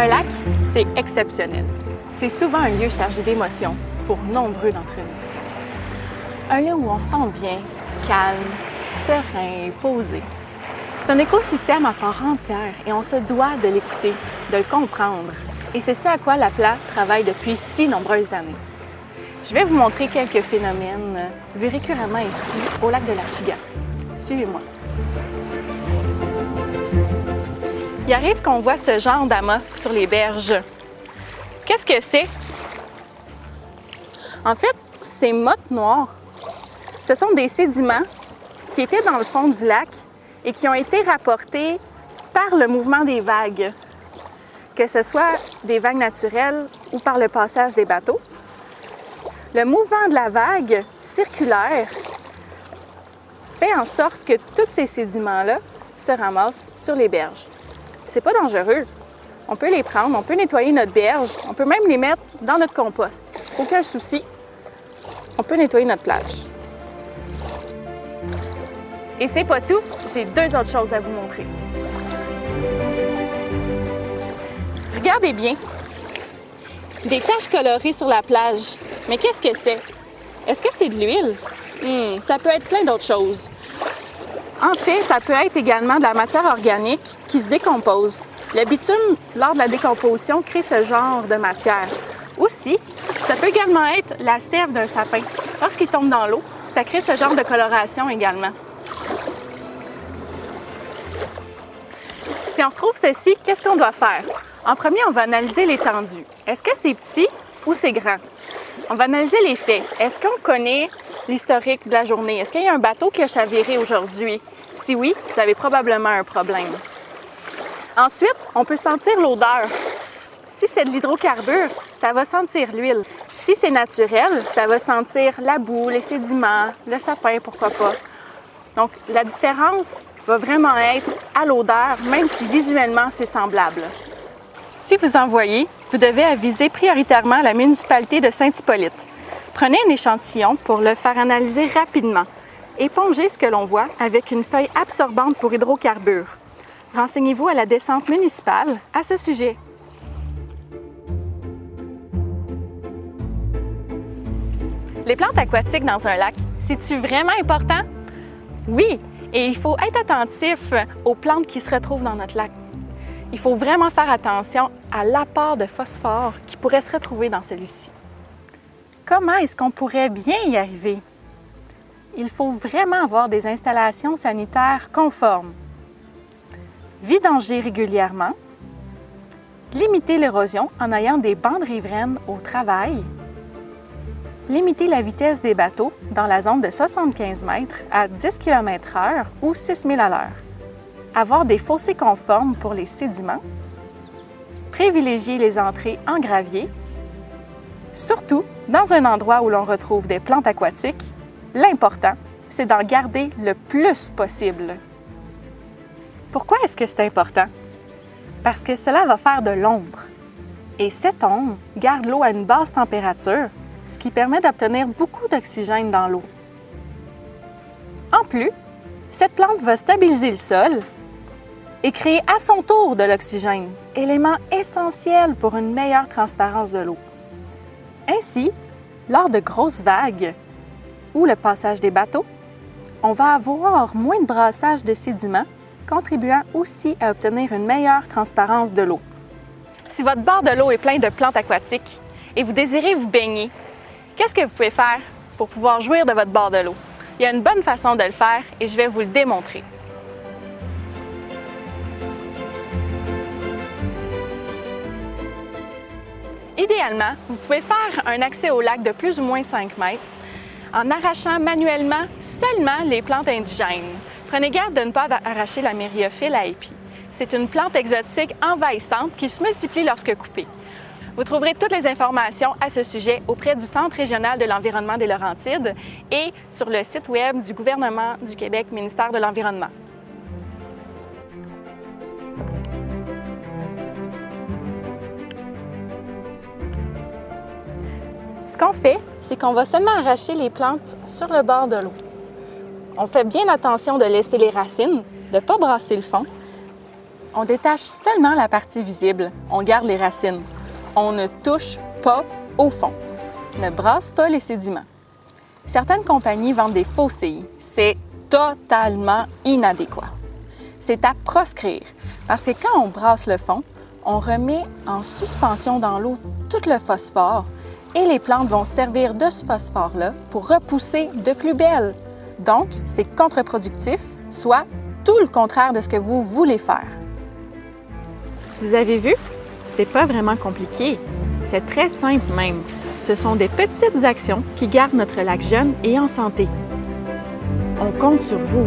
Un lac, c'est exceptionnel. C'est souvent un lieu chargé d'émotions pour nombreux d'entre nous. Un lieu où on se sent bien, calme, serein, posé. C'est un écosystème à part entière et on se doit de l'écouter, de le comprendre. Et c'est ce à quoi l'APLA travaille depuis si nombreuses années. Je vais vous montrer quelques phénomènes vus récurremment ici, au lac de l'Achigan. Suivez-moi. Il arrive qu'on voit ce genre d'amas sur les berges. Qu'est-ce que c'est? En fait, ces mottes noires, ce sont des sédiments qui étaient dans le fond du lac et qui ont été rapportés par le mouvement des vagues, que ce soit des vagues naturelles ou par le passage des bateaux. Le mouvement de la vague circulaire fait en sorte que tous ces sédiments-là se ramassent sur les berges. C'est pas dangereux. On peut les prendre, on peut nettoyer notre berge, on peut même les mettre dans notre compost. Aucun souci. On peut nettoyer notre plage. Et c'est pas tout, j'ai deux autres choses à vous montrer. Regardez bien. Des taches colorées sur la plage. Mais qu'est-ce que c'est? Est-ce que c'est de l'huile? Ça peut être plein d'autres choses. En fait, ça peut être également de la matière organique qui se décompose. Le bitume, lors de la décomposition, crée ce genre de matière. Aussi, ça peut également être la sève d'un sapin. Lorsqu'il tombe dans l'eau, ça crée ce genre de coloration également. Si on retrouve ceci, qu'est-ce qu'on doit faire? En premier, on va analyser l'étendue. Est-ce que c'est petit ou c'est grand? On va analyser les faits. Est-ce qu'on connaît l'historique de la journée? Est-ce qu'il y a un bateau qui a chaviré aujourd'hui? Si oui, vous avez probablement un problème. Ensuite, on peut sentir l'odeur. Si c'est de l'hydrocarbure, ça va sentir l'huile. Si c'est naturel, ça va sentir la boue, les sédiments, le sapin, pourquoi pas. Donc, la différence va vraiment être à l'odeur, même si visuellement c'est semblable. Si vous en voyez, vous devez aviser prioritairement la municipalité de Saint-Hippolyte. Prenez un échantillon pour le faire analyser rapidement. Épongez ce que l'on voit avec une feuille absorbante pour hydrocarbures. Renseignez-vous à la descente municipale à ce sujet. Les plantes aquatiques dans un lac, c'est-tu vraiment important? Oui, et il faut être attentif aux plantes qui se retrouvent dans notre lac. Il faut vraiment faire attention à l'apport de phosphore qui pourrait se retrouver dans celui-ci. Comment est-ce qu'on pourrait bien y arriver? Il faut vraiment avoir des installations sanitaires conformes. Vidanger régulièrement, limiter l'érosion en ayant des bandes riveraines au travail, limiter la vitesse des bateaux dans la zone de 75 mètres à 10 km/h ou 6 000 à l'heure, avoir des fossés conformes pour les sédiments, privilégier les entrées en gravier, surtout dans un endroit où l'on retrouve des plantes aquatiques, l'important, c'est d'en garder le plus possible. Pourquoi est-ce que c'est important? Parce que cela va faire de l'ombre. Et cette ombre garde l'eau à une basse température, ce qui permet d'obtenir beaucoup d'oxygène dans l'eau. En plus, cette plante va stabiliser le sol et créer à son tour de l'oxygène, élément essentiel pour une meilleure transparence de l'eau. Ainsi, lors de grosses vagues ou le passage des bateaux, on va avoir moins de brassage de sédiments, contribuant aussi à obtenir une meilleure transparence de l'eau. Si votre bord de l'eau est plein de plantes aquatiques et vous désirez vous baigner, qu'est-ce que vous pouvez faire pour pouvoir jouir de votre bord de l'eau? Il y a une bonne façon de le faire et je vais vous le démontrer. Idéalement, vous pouvez faire un accès au lac de plus ou moins 5 mètres en arrachant manuellement seulement les plantes indigènes. Prenez garde de ne pas arracher la myriophylle à épis. C'est une plante exotique envahissante qui se multiplie lorsque coupée. Vous trouverez toutes les informations à ce sujet auprès du Centre régional de l'environnement des Laurentides et sur le site web du gouvernement du Québec, ministère de l'Environnement. Ce qu'on fait, c'est qu'on va seulement arracher les plantes sur le bord de l'eau. On fait bien attention de laisser les racines, de ne pas brasser le fond. On détache seulement la partie visible, on garde les racines. On ne touche pas au fond. Ne brasse pas les sédiments. Certaines compagnies vendent des faucilles. C'est totalement inadéquat. C'est à proscrire parce que quand on brasse le fond, on remet en suspension dans l'eau tout le phosphore et les plantes vont servir de ce phosphore-là pour repousser de plus belle. Donc, c'est contre-productif, soit tout le contraire de ce que vous voulez faire. Vous avez vu? C'est pas vraiment compliqué. C'est très simple même. Ce sont des petites actions qui gardent notre lac jeune et en santé. On compte sur vous.